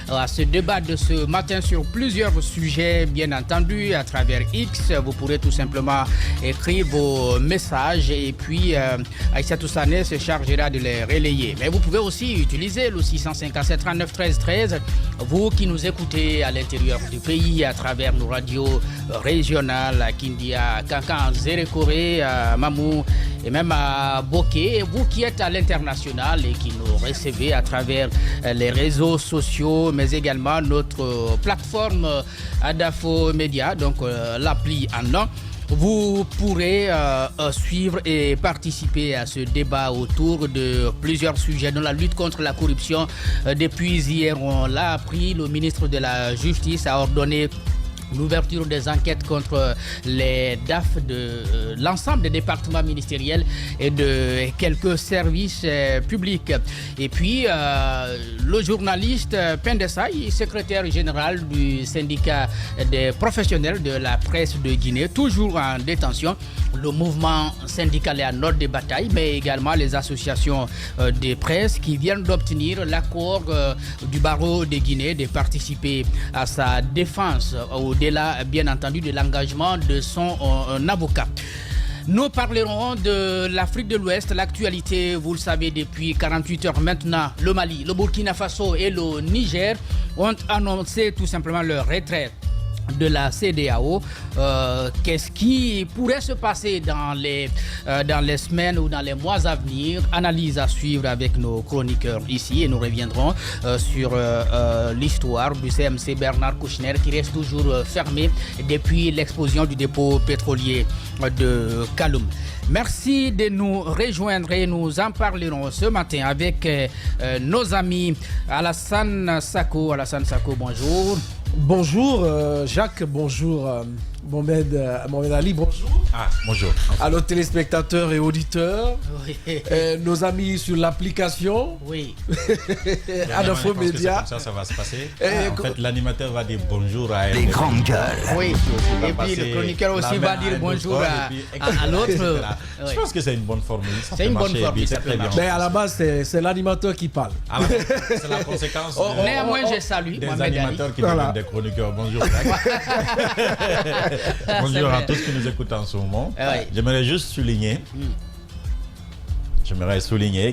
à ce débat de ce matin sur plusieurs sujets, bien entendu, à travers X. Vous pourrez tout simplement écrire vos messages et puis Aïssa Toussané se chargera de les relayer. Mais vous pouvez aussi utiliser le 657 39 13 13, vous qui nous écoutez à l'intérieur du pays à travers nos radios régionales à Kindia, Kankan, Zérékoré, à Mamou et même à Boké, et vous qui êtes à l'international et qui nous recevez à travers les réseaux sociaux, mais également notre plateforme Adafo Média, donc l'appli en un. Vous pourrez suivre et participer à ce débat autour de plusieurs sujets dans la lutte contre la corruption. Depuis hier, on l'a appris, le ministre de la Justice a ordonné l'ouverture des enquêtes contre les DAF de l'ensemble des départements ministériels et de quelques services publics. Et puis, le journaliste Pendessaï, secrétaire général du syndicat des professionnels de la presse de Guinée, toujours en détention. Le mouvement syndical est en ordre de bataille, mais également les associations de presse qui viennent d'obtenir l'accord du barreau de Guinée de participer à sa défense au-delà, bien entendu, de l'engagement de son avocat. Nous parlerons de l'Afrique de l'Ouest, l'actualité, vous le savez, depuis 48 heures maintenant. Le Mali, le Burkina Faso et le Niger ont annoncé tout simplement leur retraite de la CEDEAO. Qu'est-ce qui pourrait se passer dans les semaines ou dans les mois à venir? Analyse à suivre avec nos chroniqueurs ici, et nous reviendrons sur l'histoire du CMC Bernard Kouchner qui reste toujours fermé depuis l'explosion du dépôt pétrolier de Kaloum. Merci de nous rejoindre et nous en parlerons ce matin avec nos amis Alassane Sako. Alassane Sako, bonjour. Bonjour Jacques, bonjour Mohamed Ali, bonjour. Bonjour. À nos téléspectateurs et auditeurs, Oui. Nos amis sur l'application, Oui. Adafo Média. Comme ça va se passer. En fait, l'animateur va dire bonjour à elle. Les grandes gueules. Oui. Et puis le chroniqueur aussi va dire bonjour à l'autre. Je pense que c'est une bonne formule. C'est une bonne formule, c'est très bien. Mais à la base, c'est l'animateur qui parle. C'est la conséquence Néanmoins, je salue des Mohamed Ali. animateurs qui Voilà. deviennent des chroniqueurs. Bonjour. Bonjour à tous qui nous écoutent en ce moment. Ouais. J'aimerais juste souligner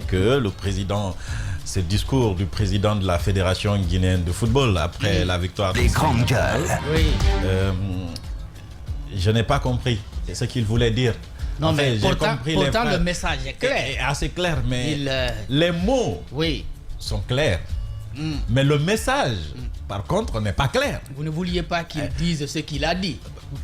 que le président, ce discours du président de la Fédération guinéenne de football après la victoire Les grandes gueules. Oui. je n'ai pas compris ce qu'il voulait dire. Non, En fait, mais j'ai pourtant compris les phrases. le message est clair. Est assez clair, mais Il, les mots Oui. sont clairs. Mais le message, par contre, n'est pas clair. Vous ne vouliez pas qu'il dise ce qu'il a dit.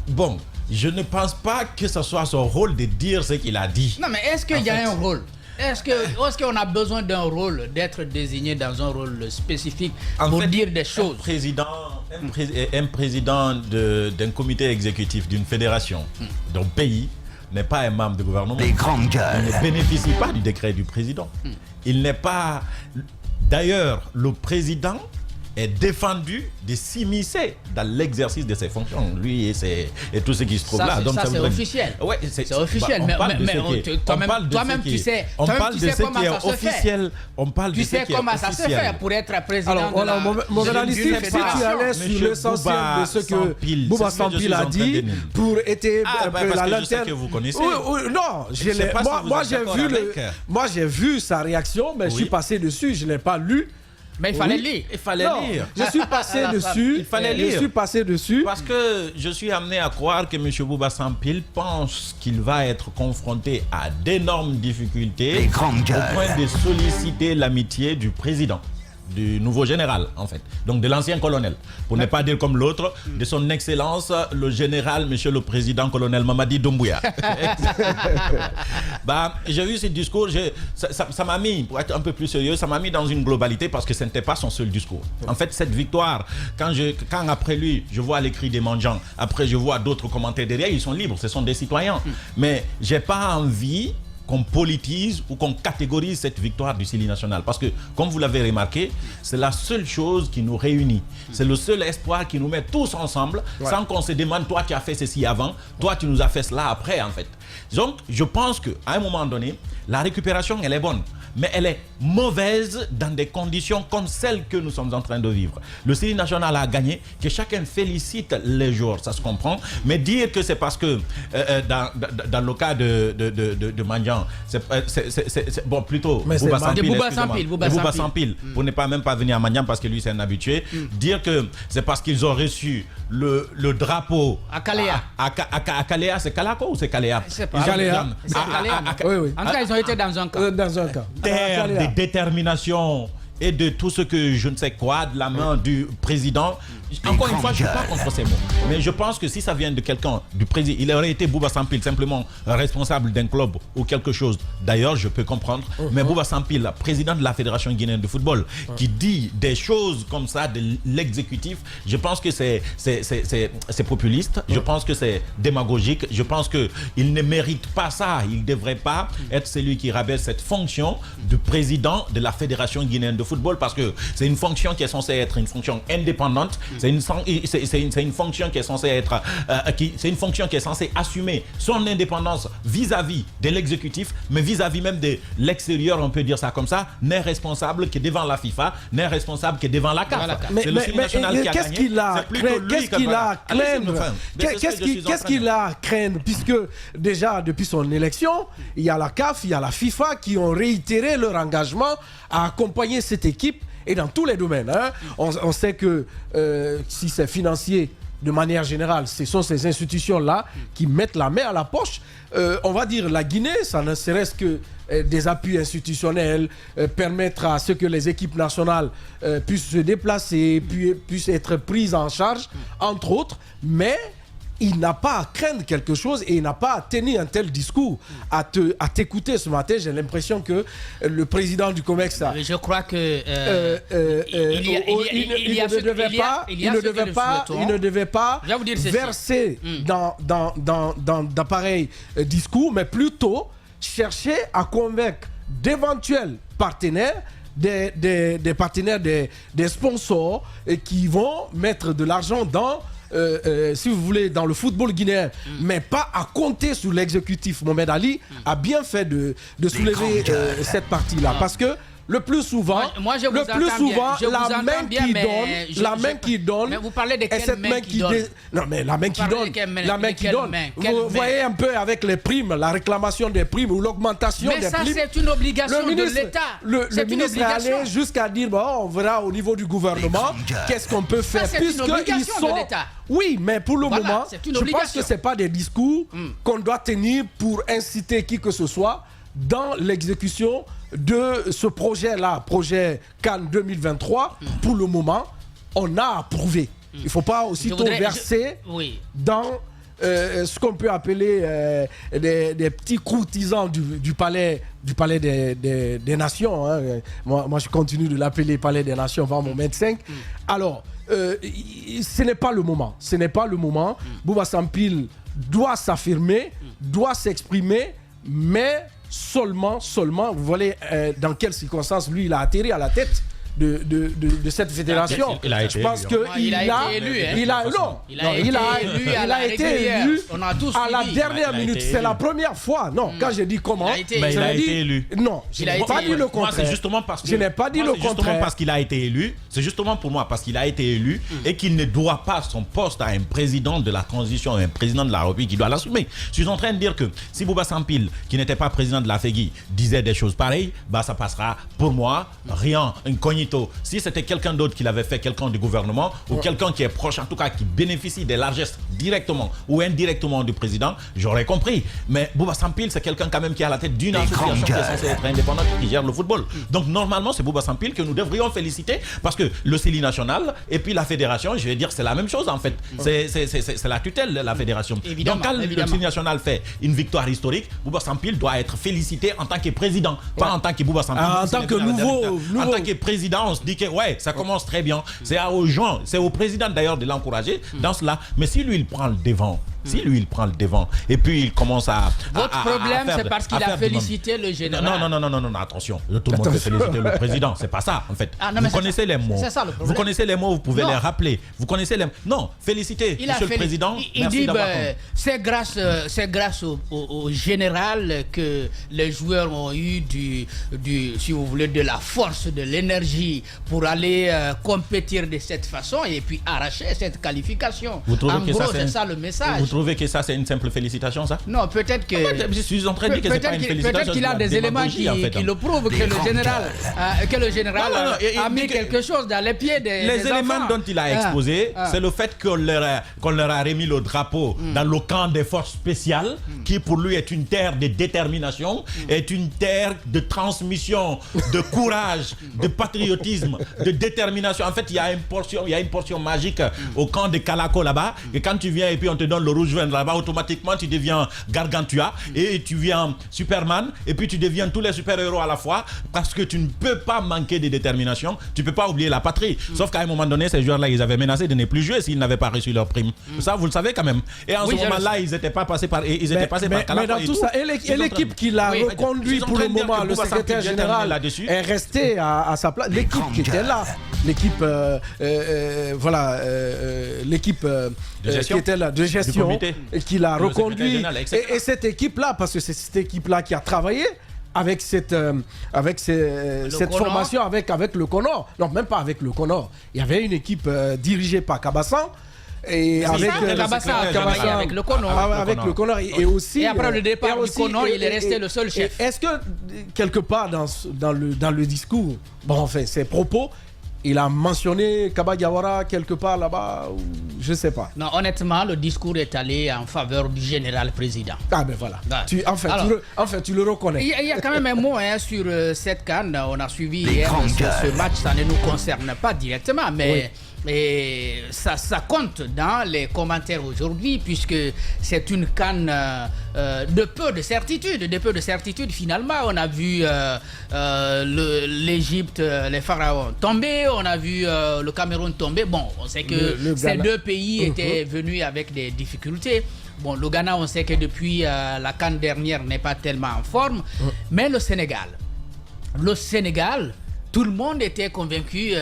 Bon, je ne pense pas que ce soit son rôle de dire ce qu'il a dit. Non, mais est-ce qu'il y a fait, un rôle? Est-ce qu'on a besoin d'un rôle, d'être désigné dans un rôle spécifique pour dire des choses? Un président d'un comité exécutif d'une fédération, d'un pays, n'est pas un membre du gouvernement. Les grandes Il gueules. ne bénéficie pas du décret du président. Il n'est pas... D'ailleurs, le président est défendu de s'immiscer dans l'exercice de ses fonctions, lui et tout ce qui se trouve là. Donc, ça c'est officiel. Ouais, c'est officiel. Toi-même, tu sais comment ça se fait. On parle Tu de ce sais qui est comment ça se fait pour être président Alors, voilà, Mohamed Ali, si tu allais sur l'essentiel de ce que Bouba Sampil a dit pour être la lanterne. Que vous connaissez. Oui, non, moi j'ai vu sa réaction, mais je suis passé dessus, je ne l'ai pas lu. Mais il fallait lire. Il fallait lire. Je suis passé dessus. Il fallait lire. Je suis passé dessus. Parce que je suis amené à croire que M. Bouba Sampil pense qu'il va être confronté à d'énormes difficultés Les grandes au gueules. point de solliciter l'amitié du président, du nouveau général en fait, donc de l'ancien colonel, pour ne pas dire comme l'autre, de son excellence le général, monsieur le président colonel Mamadi Doumbouya. J'ai vu ce discours, ça m'a mis, pour être un peu plus sérieux, ça m'a mis dans une globalité parce que ce n'était pas son seul discours. En fait, cette victoire, quand après lui, je vois les cris des mendiants, après je vois d'autres commentaires derrière, ils sont libres, ce sont des citoyens. Mais j'ai pas envie qu'on politise ou qu'on catégorise cette victoire du Sili national. Parce que, comme vous l'avez remarqué, c'est la seule chose qui nous réunit. C'est le seul espoir qui nous met tous ensemble, sans qu'on se demande, toi tu as fait ceci avant, toi tu nous as fait cela après, en fait. Donc, je pense qu'à un moment donné, la récupération, elle est bonne. Mais elle est mauvaise dans des conditions comme celles que nous sommes en train de vivre. Le Série national a gagné, que chacun félicite les joueurs, ça se comprend. Mais dire que c'est parce que dans le cas de Mandian, bon, plutôt Bouba Sampil, pour ne pas même pas venir à Mandian parce que lui c'est un habitué, dire que c'est parce qu'ils ont reçu le drapeau à Kalea. À Kalea, c'est Kalako ou c'est Kalea? C'est pas Kalea. Oui. En tout cas, ils ont été dans un cas. Dans un cas. Terre de détermination et de tout ce que je ne sais quoi de la main du président. Encore une fois, je ne suis pas contre ces mots. Mais je pense que si ça vient de quelqu'un, du président, il aurait été Bouba Sampil, simplement responsable d'un club ou quelque chose. D'ailleurs, je peux comprendre. Mais Bouba Sampil, président de la Fédération guinéenne de football, qui dit des choses comme ça de l'exécutif, je pense que c'est populiste. Je pense que c'est démagogique. Je pense qu'il ne mérite pas ça. Il ne devrait pas être celui qui rabaisse cette fonction de président de la Fédération guinéenne de football parce que c'est une fonction qui est censée être une fonction indépendante. C'est une fonction qui est censée être, c'est une fonction qui est censée assumer son indépendance vis-à-vis de l'exécutif, mais vis-à-vis même de l'extérieur, on peut dire ça comme ça, n'est responsable que devant la FIFA, n'est responsable que devant la CAF. C'est le national qui a gagné. Qu'est-ce qu'il a à craindre? Puisque déjà depuis son élection, il y a la CAF, il y a la FIFA qui ont réitéré leur engagement à accompagner cette équipe. Et dans tous les domaines, hein, on sait que si c'est financier, de manière générale, ce sont ces institutions-là qui mettent la main à la poche. On va dire la Guinée, ça ne serait-ce que des appuis institutionnels, permettre à ce que les équipes nationales puissent se déplacer, puissent être prises en charge, entre autres. Mais il n'a pas à craindre quelque chose et il n'a pas à tenir un tel discours. À t'écouter ce matin, j'ai l'impression que le président du COMEX je crois que il ne devait pas verser dans pareil discours, mais plutôt chercher à convaincre d'éventuels partenaires, des partenaires, des sponsors qui vont mettre de l'argent dans si vous voulez, dans le football guinéen, mais pas à compter sur l'exécutif. Mohamed Ali a bien fait de soulever cette partie-là, parce que le plus souvent, la main qui donne, mais vous parlez de cette main qui donne. Non, mais la main qui donne. Vous voyez un peu avec les primes, la réclamation des primes ou l'augmentation des primes. Mais ça, c'est une obligation de l'État. Le ministre est allé jusqu'à dire, bon, on verra au niveau du gouvernement qu'est-ce qu'on peut faire. C'est une obligation de l'État. Oui, mais pour le moment, je pense que ce n'est pas des discours qu'on doit tenir pour inciter qui que ce soit dans l'exécution de ce projet-là, projet Cannes 2023. Pour le moment, on a approuvé. Il ne faut pas aussitôt verser dans ce qu'on peut appeler des petits courtisans du palais des nations. Hein. Moi, je continue de l'appeler palais des nations avant mon 25. Alors, ce n'est pas le moment. Ce n'est pas le moment. Bouba Sampil doit s'affirmer, doit s'exprimer, mais seulement, vous voyez dans quelles circonstances lui il a atterri à la tête de cette fédération. Je pense qu'il a été élu à la dernière minute. C'est la première fois. Non, quand je dis comment, mais il a été élu. Non, je n'ai pas dit le contraire. C'est justement parce que je n'ai pas dit le contraire. Justement parce qu'il a été élu. C'est justement pour moi parce qu'il a été élu et qu'il ne doit pas son poste à un président de la transition, un président de la République qui doit l'assumer. Je suis en train de dire que si Bouba Sampil, qui n'était pas président de la FEGI, disait des choses pareilles, bah ça passera pour moi rien, incognito. Si c'était quelqu'un d'autre qui l'avait fait, quelqu'un du gouvernement ou quelqu'un qui est proche, en tout cas qui bénéficie des largesses directement ou indirectement du président, j'aurais compris. Mais Bouba Sampil, c'est quelqu'un quand même qui est à la tête d'une association qui est censée être indépendante, qui gère le football. Donc normalement, c'est Bouba Sampil que nous devrions féliciter parce que le CELI national et puis la fédération, je vais dire, c'est la même chose en fait. C'est la tutelle de la fédération. Donc quand le CELI national fait une victoire historique, Bouba Sampil doit être félicité en tant que président, pas en tant que Bouba Sampil. En tant que nouveau. En tant que président, on se dit que ça commence très bien. C'est aux gens, c'est au président d'ailleurs de l'encourager dans cela. Mais si lui, il prend le devant, Si lui, il prend le devant et puis il commence à... Votre problème, c'est parce qu'il a félicité le général. Non, attention. Tout le monde peut féliciter le président. C'est pas ça, en fait. Vous connaissez les mots. C'est ça le problème. Vous connaissez les mots, vous pouvez les rappeler. Vous connaissez les... Non, félicitez, monsieur le président. Il dit, c'est grâce au général que les joueurs ont eu si vous voulez, de la force, de l'énergie pour aller compétir de cette façon et puis arracher cette qualification. En gros, c'est ça le message. Vous trouvez que ça, c'est une simple félicitation, ça? Non, peut-être que... je suis en train de dire que c'est pas une félicitation. Peut-être qu'il a des éléments qui le prouvent que le général a mis quelque chose dans les pieds des Les éléments dont il a exposé, c'est le fait qu'on leur a remis le drapeau dans le camp des forces spéciales, qui pour lui est une terre de détermination, est une terre de transmission, de courage, de patriotisme, de détermination. En fait, il y a une portion magique au camp de Calaco là-bas, et quand tu viens et puis on te donne le rouge vin là-bas, automatiquement tu deviens Gargantua et tu viens Superman et puis tu deviens tous les super-héros à la fois, parce que tu ne peux pas manquer de détermination, tu ne peux pas oublier la patrie. Sauf qu'à un moment donné, ces joueurs-là, ils avaient menacé de ne plus jouer s'ils n'avaient pas reçu leur prime. Ça, vous le savez quand même. Et en ce moment-là, ils étaient passés par Calaco. Mais dans tout ça, et l'équipe qui l'a reconduit pour le moment, le secrétaire général est resté à sa place. L'équipe qui était là, l'équipe qui était là de gestion, qui l'a reconduit. Et cette équipe-là, parce que c'est cette équipe-là qui a travaillé avec cette formation avec le Conor. Non, même pas avec le Conor. Il y avait une équipe dirigée par Kabassan. Et avec le Conor. Avec le Conor. Et aussi. Et après le départ du Conor, il est resté le seul chef. Est-ce que, quelque part dans le discours, ses propos, il a mentionné Kaba Diawara quelque part là-bas, je ne sais pas. Non, honnêtement, le discours est allé en faveur du général président. Ah ben voilà. Tu le reconnais. Il y a quand même un mot sur cette CAN. On a suivi hier ce match, ça ne nous concerne pas directement, mais... Oui. Et ça compte dans les commentaires aujourd'hui, puisque c'est une CAN de peu de certitude. Finalement, on a vu l'Égypte, les pharaons tomber, on a vu le Cameroun tomber. Bon, on sait que ces deux pays étaient venus avec des difficultés. Bon, le Ghana, on sait que depuis la CAN dernière n'est pas tellement en forme, mais le Sénégal, tout le monde était convaincu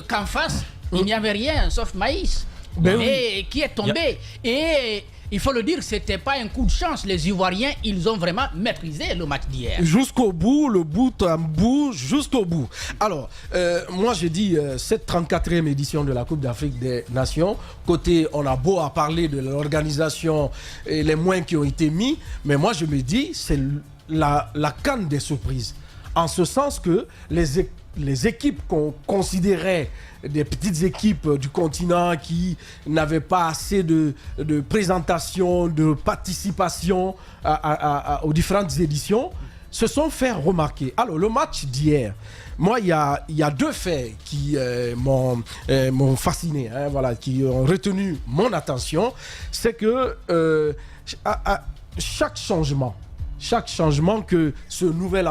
qu'en face, il n'y avait rien sauf maïs. Mais qui est tombé. Et il faut le dire, ce n'était pas un coup de chance. Les Ivoiriens, ils ont vraiment maîtrisé le match d'hier. Jusqu'au bout, le bout en bout, jusqu'au bout. Alors, moi je dis, cette 34e édition de la Coupe d'Afrique des Nations, côté, on a beau à parler de l'organisation et les moyens qui ont été mis, mais moi je me dis, c'est la CAN des surprises. En ce sens que les équipes qu'on considérait des petites équipes du continent qui n'avaient pas assez de présentation, de participation aux différentes éditions, se sont fait remarquer. Alors, le match d'hier, moi, il y a deux faits qui m'ont fasciné, qui ont retenu mon attention. C'est que chaque changement que ce nouvel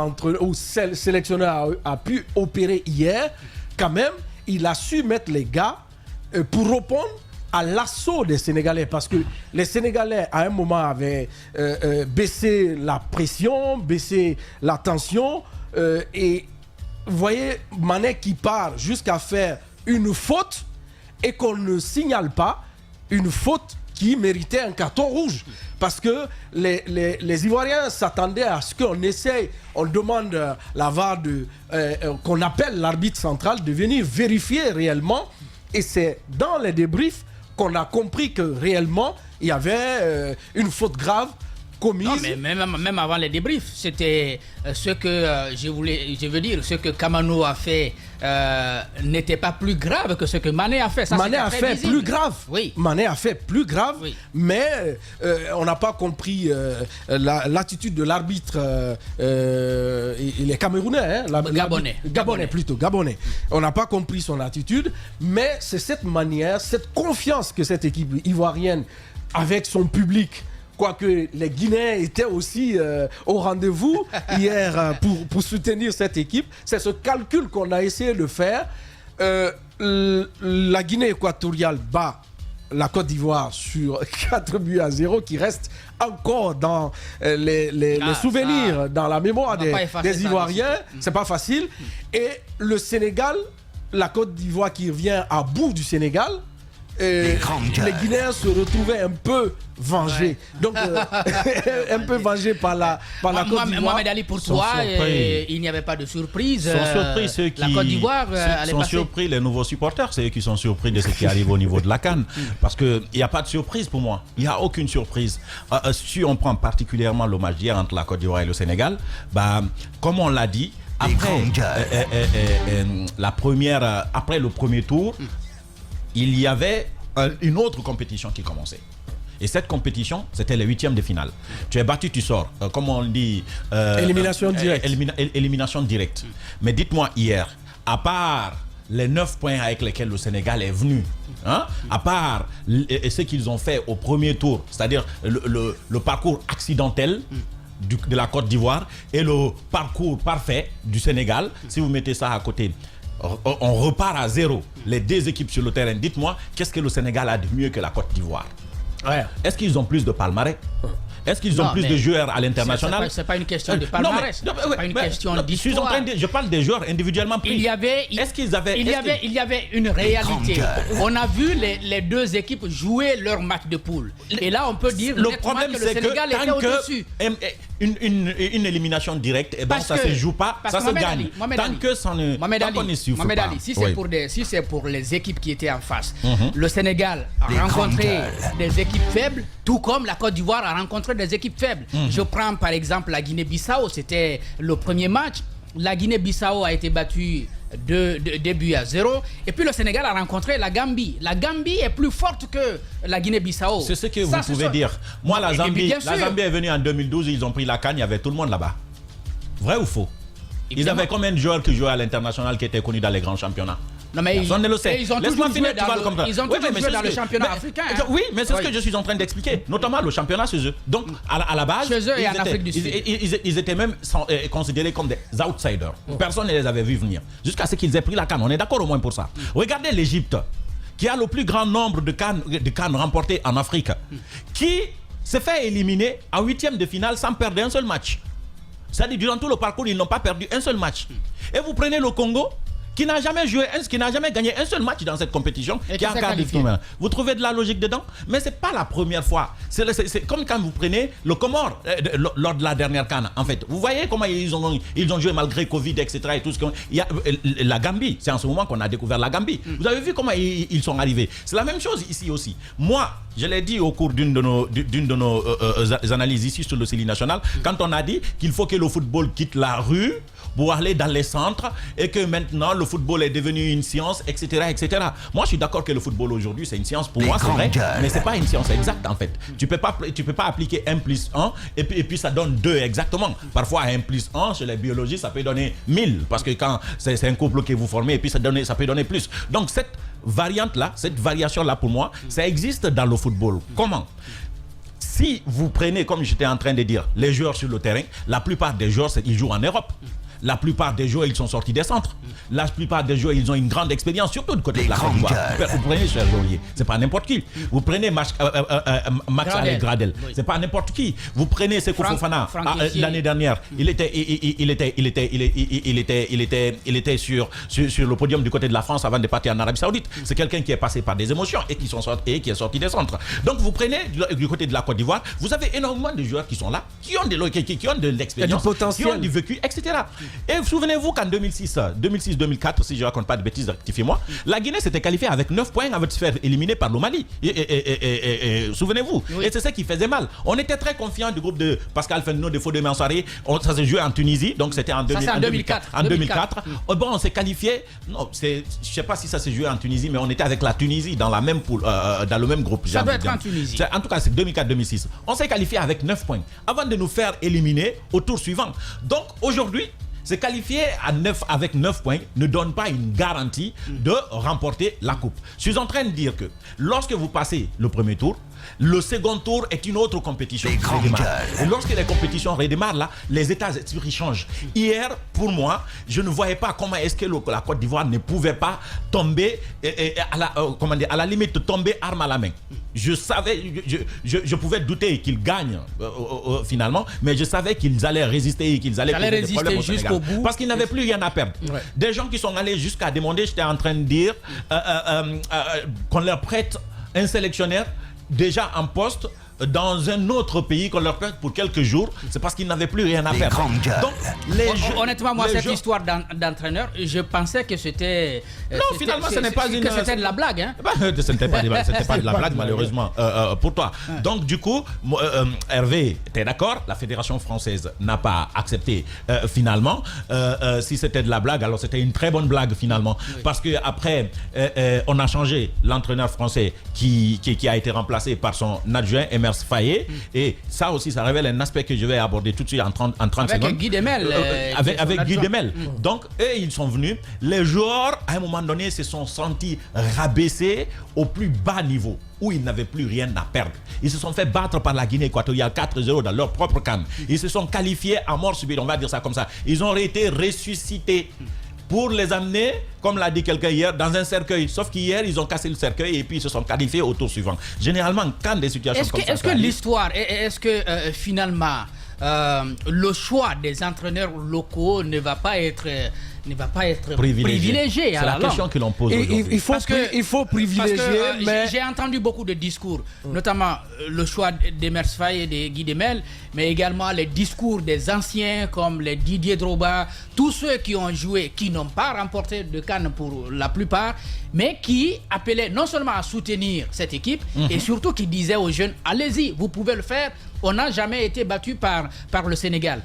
sélectionneur a pu opérer hier, quand même, il a su mettre les gars pour répondre à l'assaut des Sénégalais. Parce que les Sénégalais, à un moment, avaient baissé la pression, baissé la tension. Et vous voyez, Mané qui part jusqu'à faire une faute et qu'on ne signale pas une faute qui méritait un carton rouge. Parce que les Ivoiriens s'attendaient à ce qu'on essaye, on demande la VAR qu'on appelle l'arbitre central de venir vérifier réellement. Et c'est dans les débriefs qu'on a compris que réellement, il y avait une faute grave commise. Non, mais même avant les débriefs, c'était ce que ce que Kamano a fait n'était pas plus grave que ce que Mané a fait. Ça, Mané a fait plus grave. Oui. Mané a fait plus grave, oui. Mais on n'a pas compris l'attitude de l'arbitre. Il est camerounais, Gabonais. On n'a pas compris son attitude, mais c'est cette manière, cette confiance que cette équipe ivoirienne, avec son public, quoique les Guinéens étaient aussi au rendez-vous hier pour soutenir cette équipe. C'est ce calcul qu'on a essayé de faire. La Guinée équatoriale bat la Côte d'Ivoire sur 4-0 qui reste encore dans les souvenirs, dans la mémoire des Ivoiriens. C'est pas facile. Et le Sénégal, la Côte d'Ivoire qui revient à bout du Sénégal, les Guinéens se retrouvaient un peu vengés. Donc, un peu vengés par la Côte d'Ivoire. Mohamed Ali, pour toi, il n'y avait pas de surprise. Sont surpris ceux qui... La Côte d'Ivoire sont surpris les nouveaux supporters, c'est eux qui sont surpris de ce qui arrive au niveau de la CAN. Parce qu'il n'y a pas de surprise pour moi. Il n'y a aucune surprise. Si on prend particulièrement le match d'hier entre la Côte d'Ivoire et le Sénégal, comme on l'a dit, après le premier tour, il y avait une autre compétition qui commençait. Et cette compétition, c'était les 8e de finale. Tu es battu, tu sors. Comme on dit... élimination directe. Élimination directe. Mais dites-moi hier, à part les 9 points avec lesquels le Sénégal est venu, à part ce qu'ils ont fait au premier tour, c'est-à-dire le parcours accidentel de la Côte d'Ivoire et le parcours parfait du Sénégal, si vous mettez ça à côté, on repart à 0. Les deux équipes sur le terrain. Dites-moi, qu'est-ce que le Sénégal a de mieux que la Côte d'Ivoire? Est-ce qu'ils ont plus de palmarès? Est-ce qu'ils ont plus de joueurs à l'international? C'est pas une question de palmarès. C'est pas une question d'histoire. Je parle des joueurs individuellement pris. Il y avait une réalité. On a vu les deux équipes jouer leur match de poule. Et là, on peut dire le problème, que le Sénégal était au-dessus. Une élimination directe, ça ne se joue pas, ça se gagne. Tant qu'on ne souffre pas. Si c'est pour les équipes qui étaient en face, le Sénégal a rencontré des équipes faibles, tout comme la Côte d'Ivoire a rencontré des équipes faibles. Je prends par exemple la Guinée-Bissau, c'était le premier match. La Guinée-Bissau a été battue 2 buts à 0. Et puis le Sénégal a rencontré la Gambie. La Gambie est plus forte que la Guinée-Bissau. C'est ce que vous pouvez dire. Moi, la Zambie est venue en 2012, ils ont pris la CAN, il y avait tout le monde là-bas. Vrai ou faux? Ils avaient combien de joueurs qui jouaient à l'international qui étaient connus dans les grands championnats? Non, mais ils ont toujours joué dans le championnat africain. Oui, mais c'est ce que je suis en train d'expliquer. Notamment le championnat chez eux. Donc, à la base, chez eux et en Afrique du Sud. Ils étaient même considérés comme des outsiders. Personne ne les avait vus venir. Jusqu'à ce qu'ils aient pris la CAN. On est d'accord au moins pour ça. Regardez l'Égypte, qui a le plus grand nombre de CAN remportés en Afrique, qui s'est fait éliminer en 8e de finale sans perdre un seul match. C'est-à-dire, durant tout le parcours, ils n'ont pas perdu un seul match. Et vous prenez le Congo, qui n'a jamais gagné un seul match dans cette compétition, qui est en quart de finale. Vous trouvez de la logique dedans? Mais c'est pas la première fois. C'est comme quand vous prenez le Comore lors de la dernière CAN. En fait, vous voyez comment ils ont joué malgré Covid, etc. Et tout ce la Gambie, c'est en ce moment qu'on a découvert la Gambie. Vous avez vu comment ils sont arrivés? C'est la même chose ici aussi. Moi, je l'ai dit au cours d'une de nos analyses ici sur le CELI national, quand on a dit qu'il faut que le football quitte la rue pour aller dans les centres et que maintenant le football est devenu une science, etc. etc. Moi, je suis d'accord que le football aujourd'hui, c'est une science pour moi, c'est vrai, mais c'est pas une science exacte en fait. Tu peux pas appliquer 1 plus 1 et puis ça donne 2 exactement. Parfois, 1 plus 1, chez les biologistes, ça peut donner 1000 parce que quand c'est un couple que vous formez et puis ça peut donner plus. Donc, cette variante-là, cette variation-là pour moi, ça existe dans le football. Comment? Si vous prenez, comme j'étais en train de dire, les joueurs sur le terrain, la plupart des joueurs, ils jouent en Europe. La plupart des joueurs, ils sont sortis des centres. La plupart des joueurs, ils ont une grande expérience, surtout du côté de la Côte d'Ivoire. Vous prenez Cher Joliet, c'est pas n'importe qui. Vous prenez Max Gradel, c'est pas n'importe qui. Vous prenez Sekou Fofana l'année dernière. Il était sur le podium du côté de la France avant de partir en Arabie Saoudite. C'est quelqu'un qui est passé par des émotions et qui est sorti des centres. Donc vous prenez du côté de la Côte d'Ivoire, vous avez énormément de joueurs qui sont là, qui ont de l'expérience, qui ont du vécu, etc. Et souvenez-vous qu'en 2006-2004, si je ne raconte pas de bêtises, rectifiez-moi, la Guinée s'était qualifiée avec 9 points avant de se faire éliminer par le Mali. Souvenez-vous. Oui. Et c'est ça qui faisait mal. On était très confiants du groupe de Pascal Fenno, de Fodé Mensaré. Ça s'est joué en Tunisie, donc c'était en 2004. En 2004. Bon, on s'est qualifié. Non, je ne sais pas si ça s'est joué en Tunisie, mais on était avec la Tunisie dans la même poule, dans le même groupe. Ça doit être en Tunisie. En tout cas, c'est 2004-2006. On s'est qualifié avec 9 points avant de nous faire éliminer au tour suivant. Donc aujourd'hui, se qualifier avec 9 points ne donne pas une garantie de remporter la coupe. Je suis en train de dire que lorsque vous passez le premier tour, Le second tour est une autre compétition qui redémarre. Et lorsque les compétitions redémarrent, là, les états d'esprit changent. Hier, pour moi, je ne voyais pas comment est-ce que la Côte d'Ivoire ne pouvait pas tomber, à la limite, tomber arme à la main. Je savais, je pouvais douter qu'ils gagnent finalement, mais je savais qu'ils allaient résister et qu'ils allaient résister jusqu'au bout. Parce qu'ils n'avaient plus rien à perdre. Ouais. Des gens qui sont allés jusqu'à demander, j'étais en train de dire, qu'on leur prête un sélectionneur déjà en poste dans un autre pays qu'on leur prête pour quelques jours, c'est parce qu'ils n'avaient plus rien à perdre. Donc, honnêtement, moi, cette histoire d'entraîneur, je pensais que c'était... Non, finalement, ce n'est pas une... C'était de la blague, hein. Ce n'était pas de la blague, malheureusement, pour toi. Donc, du coup, Hervé, tu es d'accord? La Fédération française n'a pas accepté, finalement. Si c'était de la blague, alors c'était une très bonne blague, finalement. Oui. Parce qu'après, on a changé l'entraîneur français qui a été remplacé par son adjoint, Fayet, et ça aussi, ça révèle un aspect que je vais aborder tout de suite en 30 secondes. Avec Guy Demel. Avec Guy Demel. Donc, eux, ils sont venus. Les joueurs, à un moment donné, se sont sentis rabaissés au plus bas niveau, où ils n'avaient plus rien à perdre. Ils se sont fait battre par la Guinée équatoriale 4-0 dans leur propre CAN. Ils se sont qualifiés à mort subite, on va dire ça comme ça. Ils ont été ressuscités pour les amener, comme l'a dit quelqu'un hier, dans un cercueil. Sauf qu'hier, ils ont cassé le cercueil et puis ils se sont qualifiés au tour suivant. Généralement, quand des situations comme ça... Est-ce que l'histoire, est-ce que finalement, le choix des entraîneurs locaux ne va pas être privilégié? C'est la question que l'on pose aujourd'hui. Il faut privilégier, mais... J'ai entendu beaucoup de discours, notamment le choix d'Emers Faye et de Guy Demel, mais également les discours des anciens comme les Didier Drogba, tous ceux qui ont joué, qui n'ont pas remporté de CAN pour la plupart, mais qui appelaient non seulement à soutenir cette équipe, et surtout qui disaient aux jeunes, allez-y, vous pouvez le faire. On n'a jamais été battu par le Sénégal.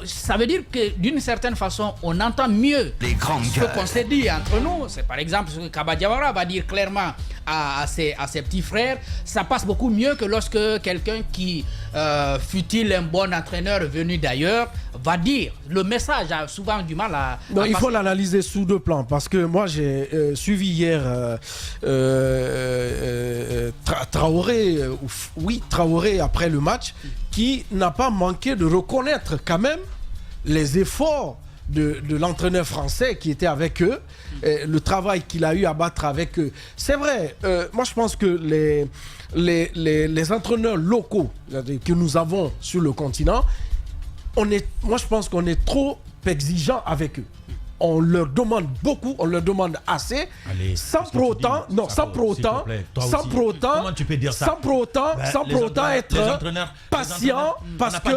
Ça veut dire que d'une certaine façon, on entend mieux ce qu'on s'est dit entre nous. C'est par exemple ce que Kaba Diawara va dire clairement à ses petits frères. Ça passe beaucoup mieux que lorsque quelqu'un qui, fut-il un bon entraîneur venu d'ailleurs, va dire. Le message a souvent du mal à... Non, il faut l'analyser sous deux plans. Parce que moi, j'ai suivi hier Traoré après le match, qui n'a pas manqué de reconnaître quand même les efforts de l'entraîneur français qui était avec eux, le travail qu'il a eu à battre avec eux. C'est vrai, moi je pense que les entraîneurs locaux que nous avons sur le continent, moi je pense qu'on est trop exigeants avec eux. On leur demande beaucoup, on leur demande assez, sans pour autant être patient, parce que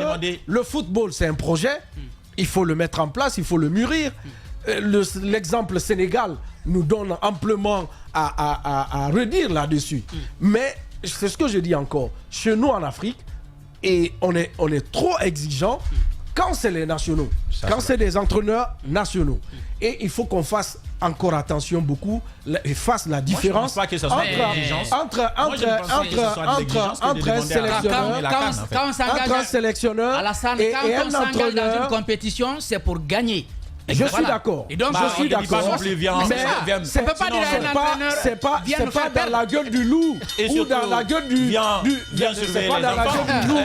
le football c'est un projet, il faut le mettre en place, il faut le mûrir. L'exemple Sénégal nous donne amplement à redire là-dessus. Mais c'est ce que je dis encore, chez nous en Afrique, et on est trop exigeant. Quand c'est les nationaux, quand c'est des entraîneurs nationaux, et il faut qu'on fasse encore attention beaucoup et fasse la différence entre un sélectionneur et un entraîneur. Dans une compétition, c'est pour gagner. Je suis d'accord. Et donc, je suis d'accord. Mais c'est pas dans la gueule du loup ou dans la gueule du c'est pas dans la gueule du loup.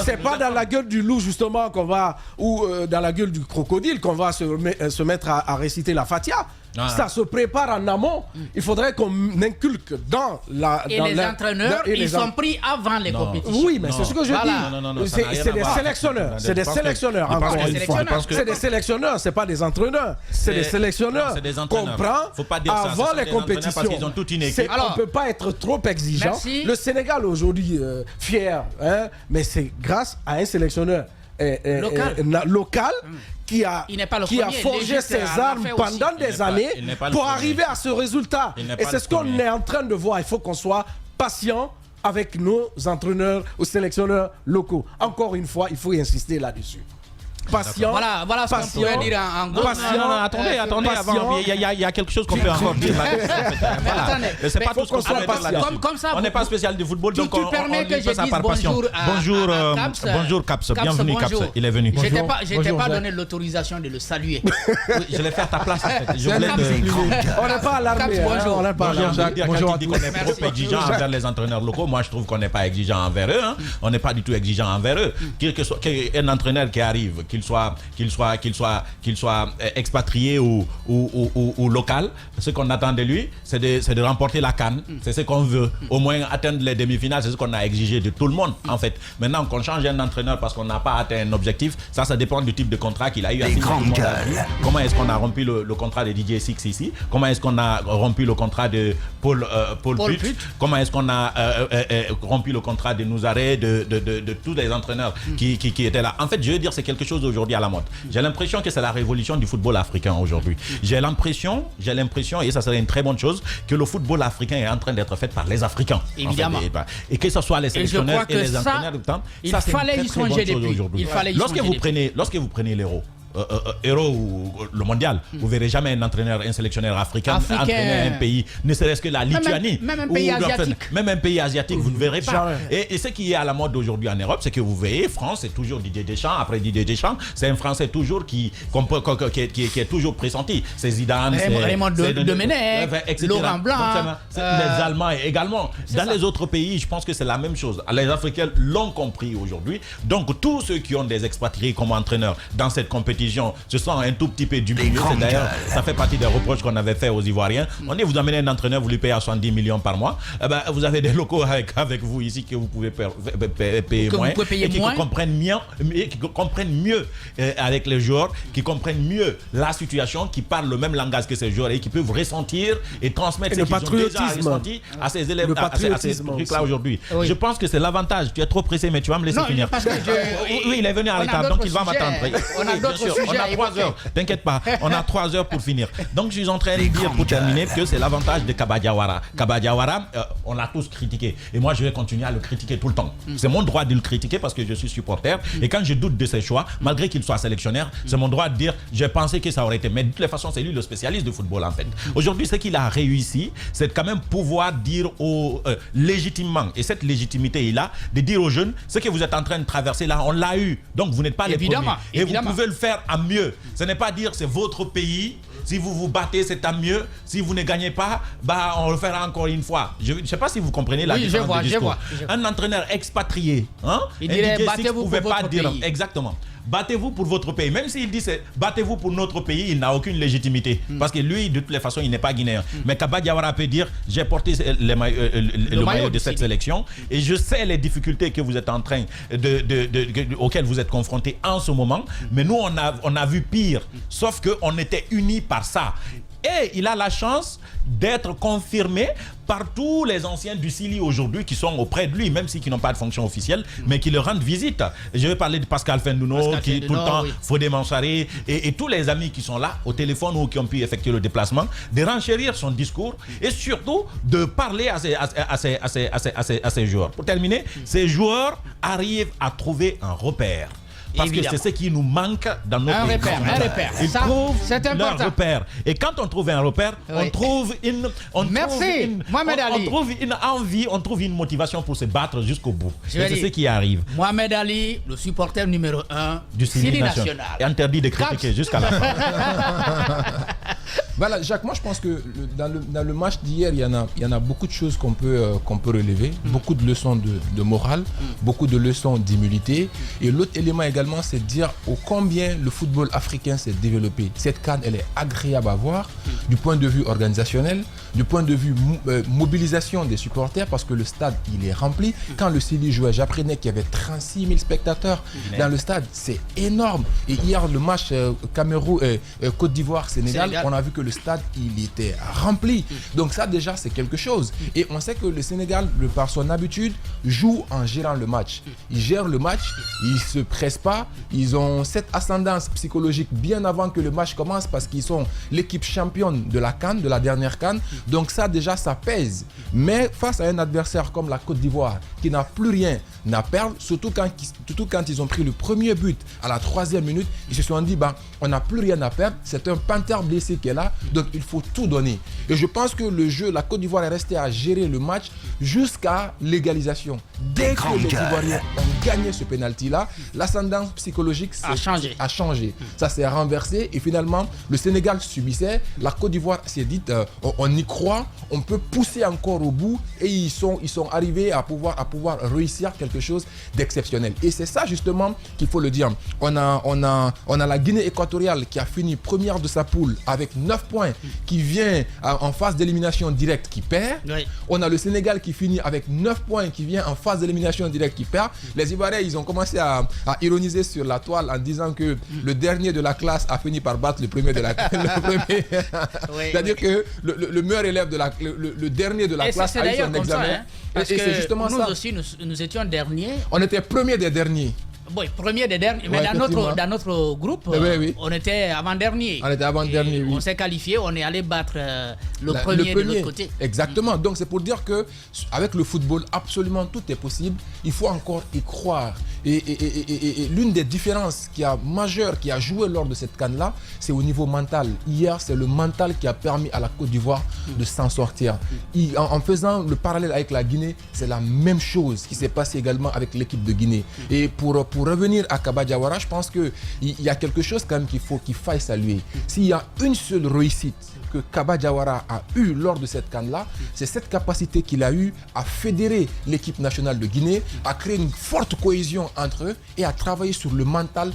C'est pas dans la gueule du loup justement qu'on va, ou dans la gueule du crocodile qu'on va se mettre à réciter la Fatiha. Ça se prépare en amont. Il faudrait qu'on inculque dans la... Et les entraîneurs, ils sont pris avant les compétitions. Oui, mais c'est ce que je dis. C'est des sélectionneurs. C'est des sélectionneurs, encore une fois. C'est des sélectionneurs, c'est pas des entraîneurs. C'est des sélectionneurs qu'on prend avant les compétitions. On ne peut pas être trop exigeant. Le Sénégal aujourd'hui, fier, mais c'est grâce à un sélectionneur local qui a forgé ses armes pendant des années pour arriver à ce résultat. Et c'est ce qu'on est en train de voir. Il faut qu'on soit patient avec nos entraîneurs ou sélectionneurs locaux. Encore une fois, il faut y insister là-dessus. patient. Voilà ce qu'on pourrait dire en gros. Attendez, avant, il y a quelque chose qu'on peut encore dire. C'est pas tout ce qu'on peut dire là-dessus. On n'est pas spécial du football, donc on fait ça par passion. Bonjour Caps, bienvenue Caps, il est venu. Je t'ai pas donné l'autorisation de le saluer. Je l'ai fait à ta place en fait. On n'est pas à l'armée. Bonjour. Bonjour. On dit qu'on est trop exigeant envers les entraîneurs locaux. Moi, je trouve qu'on n'est pas exigeant envers eux. On n'est pas du tout exigeant envers eux. Qu'un entraîneur qui arrive, qu'il soit expatrié ou local, ce qu'on attend de lui, c'est de remporter la CAN. C'est ce qu'on veut. Au moins atteindre les demi-finales, c'est ce qu'on a exigé de tout le monde en fait. Maintenant qu'on change un entraîneur parce qu'on n'a pas atteint un objectif, ça dépend du type de contrat qu'il a eu à signer. Comment est-ce qu'on a rompu le contrat de DJ Six ici? Comment est-ce qu'on a rompu le contrat de Paul Put? Comment est-ce qu'on a rompu le contrat de Nouzaré, de tous les entraîneurs qui étaient là? En fait, je veux dire, c'est quelque chose aujourd'hui à la mode. J'ai l'impression que c'est la révolution du football africain aujourd'hui. J'ai l'impression, et ça serait une très bonne chose, que le football africain est en train d'être fait par les Africains. Évidemment. En fait, et que ce soit les sélectionneurs et les entraîneurs du temps, il fallait y songer depuis. Lorsque vous prenez l'Euro, Euro ou le mondial, vous verrez jamais un entraîneur, un sélectionneur africain entraîner un pays, ne serait-ce que la Lituanie, même un pays asiatique. Même un pays asiatique, vous ne verrez pas. Et ce qui est à la mode aujourd'hui en Europe, c'est que vous voyez, France, c'est toujours Didier Deschamps. Après Didier Deschamps, c'est un Français toujours qui est toujours pressenti. C'est Zidane, c'est Raymond Domenech, Laurent Blanc, les Allemands également. Dans les autres pays, je pense que c'est la même chose. Les Africains l'ont compris aujourd'hui. Donc tous ceux qui ont des expatriés comme entraîneurs dans cette compétition, ce sont un tout petit peu du milieu. C'est d'ailleurs, ça fait partie des reproches qu'on avait fait aux Ivoiriens. On dit, vous amenez un entraîneur, vous lui payez à 70 millions par mois. Vous avez des locaux avec vous ici que vous pouvez payer moins. Et qui comprennent mieux avec les joueurs, qui comprennent mieux la situation, qui parlent le même langage que ces joueurs et qui peuvent ressentir et transmettre ce qu'ils ont déjà ressenti à ces élèves, à ces trucs-là aujourd'hui. Oui. Je pense que c'est l'avantage. Tu es trop pressé, mais tu vas me laisser finir. Oui, il est venu en retard, donc il va m'attendre. On a 3 heures, t'inquiète pas, on a 3 heures pour finir. Donc je suis en train de dire pour terminer que c'est l'avantage de Kaba Diawara. Kaba Diawara, on l'a tous critiqué et moi je vais continuer à le critiquer tout le temps. C'est mon droit de le critiquer parce que je suis supporter et quand je doute de ses choix, malgré qu'il soit sélectionneur, c'est mon droit de dire j'ai pensé que ça aurait été. Mais de toutes les façons, c'est lui le spécialiste de football en fait. Aujourd'hui, ce qu'il a réussi, c'est quand même pouvoir dire légitimement, et cette légitimité il a, de dire aux jeunes, ce que vous êtes en train de traverser là, on l'a eu. Donc vous n'êtes pas les premiers. Et vous pouvez le faire à mieux. Ce n'est pas dire c'est votre pays. Si vous vous battez, c'est à mieux. Si vous ne gagnez pas, on le fera encore une fois. Je ne sais pas si vous comprenez la différence de discours. Un entraîneur expatrié, il dirait battez-vous pour votre pays. Exactement. Battez-vous pour votre pays. Même s'il dit battez-vous pour notre pays, il n'a aucune légitimité. Parce que lui, de toutes les façons, il n'est pas guinéen. Mais Kaba Diawara peut dire j'ai porté le maillot de cette sélection et je sais les difficultés que vous êtes en train auxquelles vous êtes confrontés en ce moment. Mais nous, on a vu pire. Sauf qu'on était unis par ça. Et il a la chance d'être confirmé par tous les anciens du Sili aujourd'hui qui sont auprès de lui, même s'ils n'ont pas de fonction officielle, mais qui le rendent visite. Je vais parler de Pascal Fendouno, qui est tout le temps, Fodé Mansaré, et tous les amis qui sont là au téléphone ou qui ont pu effectuer le déplacement, de renchérir son discours et surtout de parler à ces joueurs. Pour terminer, ces joueurs arrivent à trouver un repère. Parce que c'est ce qui nous manque dans notre pays. Un repère. Ils trouvent leur repère. Et quand on trouve un repère, on trouve une envie, on trouve une motivation pour se battre jusqu'au bout. Et c'est ce qui arrive. Mohamed Ali, le supporter numéro 1 du Sili national. Et interdit de critiquer jusqu'à la fin. Voilà, Jacques, moi je pense que dans le match d'hier, il y en a beaucoup de choses qu'on peut relever, beaucoup de leçons de morale, beaucoup de leçons d'humilité. Et l'autre élément également, c'est de dire combien le football africain s'est développé. Cette CAN, elle est agréable à voir du point de vue organisationnel, du point de vue mobilisation des supporters, parce que le stade, il est rempli. Quand le Sili jouait, j'apprenais qu'il y avait 36 000 spectateurs dans le stade. C'est énorme. Et hier, le match Cameroun, Côte d'Ivoire, Sénégal, on a vu que le stade, il était rempli. Donc ça déjà, c'est quelque chose. Et on sait que le Sénégal, par son habitude, joue en gérant le match. Ils gèrent le match, ils ne se pressent pas, ils ont cette ascendance psychologique bien avant que le match commence parce qu'ils sont l'équipe championne de la CAN, de la dernière CAN. Donc ça déjà, ça pèse. Mais face à un adversaire comme la Côte d'Ivoire qui n'a plus rien à perdre, surtout quand ils ont pris le premier but à la 3e minute, ils se sont dit on n'a plus rien à perdre, c'est un panthère blessé qui est là, donc il faut tout donner. Et je pense que le jeu, la Côte d'Ivoire est restée à gérer le match jusqu'à l'égalisation. Dès que les Ivoiriens ont gagné ce penalty-là, l'ascendance psychologique a changé. Ça s'est renversé et finalement le Sénégal subissait, la Côte d'Ivoire s'est dit on y croit, on peut pousser encore au bout et ils sont arrivés à pouvoir réussir quelque chose d'exceptionnel. Et c'est ça justement qu'il faut le dire. On a la Guinée équatoriale qui a fini première de sa poule avec 9 points, qui vient en phase d'élimination directe qui perd. Oui. On a le Sénégal qui finit avec 9 points, qui vient en phase d'élimination directe qui perd. Les Ivoiriens, ils ont commencé à ironiser sur la toile en disant que le dernier de la classe a fini par battre le premier de la classe. C'est-à-dire que le meilleur élève le dernier de la classe a eu son examen. Ça, hein, parce que c'est justement nous ça. aussi, nous étions derniers. On était premier des derniers. Oui, premier des derniers, mais dans notre groupe, on était avant-dernier. On était avant-dernier, oui. On s'est qualifié, on est allé battre le premier de l'autre côté. Exactement, donc c'est pour dire qu'avec le football, absolument tout est possible. Il faut encore y croire. Et l'une des différences majeures qui a joué lors de cette CAN-là, c'est au niveau mental. Hier, c'est le mental qui a permis à la Côte d'Ivoire de s'en sortir. En faisant le parallèle avec la Guinée, c'est la même chose qui s'est passé également avec l'équipe de Guinée. Et pour revenir à Kaba Diawara, je pense qu'il y a quelque chose quand même qu'il faille saluer. S'il y a une seule réussite que Kaba Diawara a eue lors de cette CAN-là, c'est cette capacité qu'il a eue à fédérer l'équipe nationale de Guinée, à créer une forte cohésion entre eux et à travailler sur le mental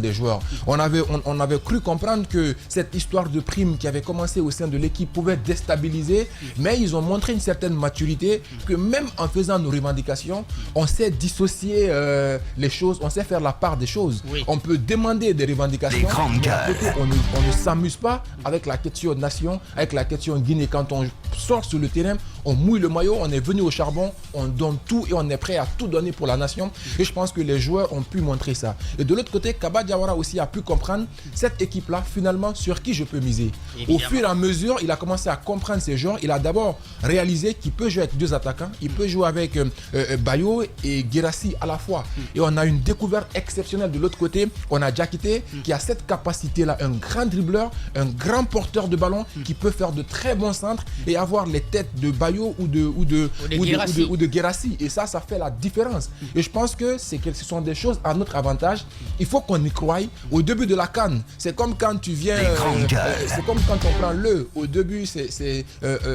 des joueurs. On avait cru comprendre que cette histoire de prime qui avait commencé au sein de l'équipe pouvait déstabiliser, mais ils ont montré une certaine maturité que même en faisant nos revendications, on sait dissocier les choses, on sait faire la part des choses. Oui. On peut demander des revendications, mais on ne s'amuse pas avec la question nation, avec la question Guinée. Quand on sort sur le terrain, on mouille le maillot, on est venu au charbon, on donne tout et on est prêt à tout donner pour la nation. Et je pense que les joueurs ont pu montrer ça. Et de l'autre côté, Kaba Diawara aussi a pu comprendre cette équipe-là, finalement, sur qui je peux miser. Évidemment. Au fur et à mesure, il a commencé à comprendre ces joueurs. Il a d'abord réalisé qu'il peut jouer avec 2 attaquants. Il peut jouer avec Bayo et Guirassy à la fois. Et on a une découverte exceptionnelle de l'autre côté. On a Diakité qui a cette capacité-là, un grand dribbleur, un grand porteur de ballon qui peut faire de très bons centres et avoir les têtes de Bayo ou de Guirassy. Et ça fait la différence. Et je pense que ce sont des choses à notre avantage. Il faut qu'on y croie. Au début de la CAN, c'est comme quand tu viens... c'est comme quand on prend l'œuf. Au début,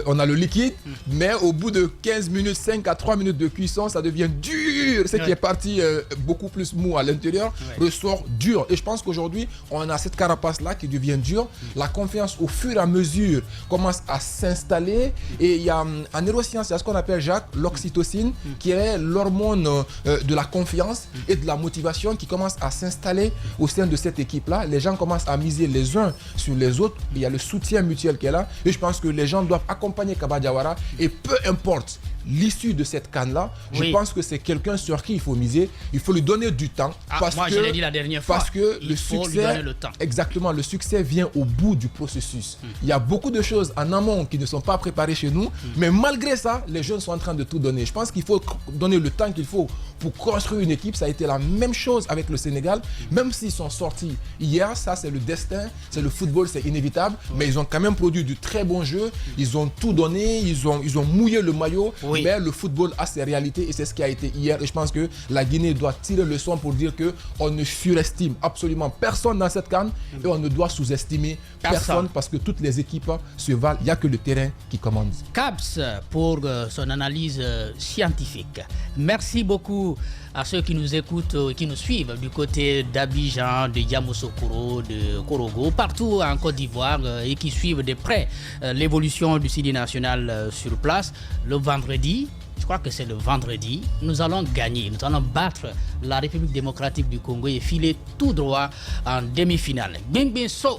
on a le liquide, mais au bout de 15 minutes, 5 à 3 minutes de cuisson, ça devient dur. Ce qui est parti beaucoup plus mou à l'intérieur ressort dur. Et je pense qu'aujourd'hui, on a cette carapace-là qui devient dure. La confiance, au fur et à mesure, commence à s'installer. Et il y a en neurosciences, il y a ce qu'on appelle, Jacques, l'oxytocine, qui est l'hormone de la confiance et de la motivation qui commence à s'installer au sein de cette équipe-là. Les gens commencent à miser les uns sur les autres. Il y a le soutien mutuel qui est là. Et je pense que les gens doivent accompagner Kaba Diawara. Et peu importe l'issue de cette CAN-là, je pense que c'est quelqu'un sur qui il faut miser. Il faut lui donner du temps. Je l'ai dit la dernière fois. Parce que le succès, exactement, le succès vient au bout du processus. Il y a beaucoup de choses en amont qui ne sont pas préparées chez nous, mais malgré ça, les jeunes sont en train de tout donner. Je pense qu'il faut donner le temps qu'il faut pour construire une équipe. Ça a été la même chose avec le Sénégal, même s'ils sont sortis hier. Ça, c'est le destin, c'est le football, c'est inévitable, mais ils ont quand même produit du très bon jeu. Ils ont tout donné, ils ont mouillé le maillot. Mais le football a ses réalités et c'est ce qui a été hier. Et je pense que la Guinée doit tirer le son pour dire qu'on ne surestime absolument personne dans cette CAN et on ne doit sous-estimer personne parce que toutes les équipes se valent. Il n'y a que le terrain qui commande. Caps pour son analyse scientifique. Merci beaucoup à ceux qui nous écoutent, qui nous suivent du côté d'Abidjan, de Yamoussoukro, de Korogo, partout en Côte d'Ivoire et qui suivent de près l'évolution du Sidi national sur place. Le vendredi, je crois que c'est le vendredi, nous allons gagner, nous allons battre la République démocratique du Congo et filer tout droit en demi-finale. Bien, so.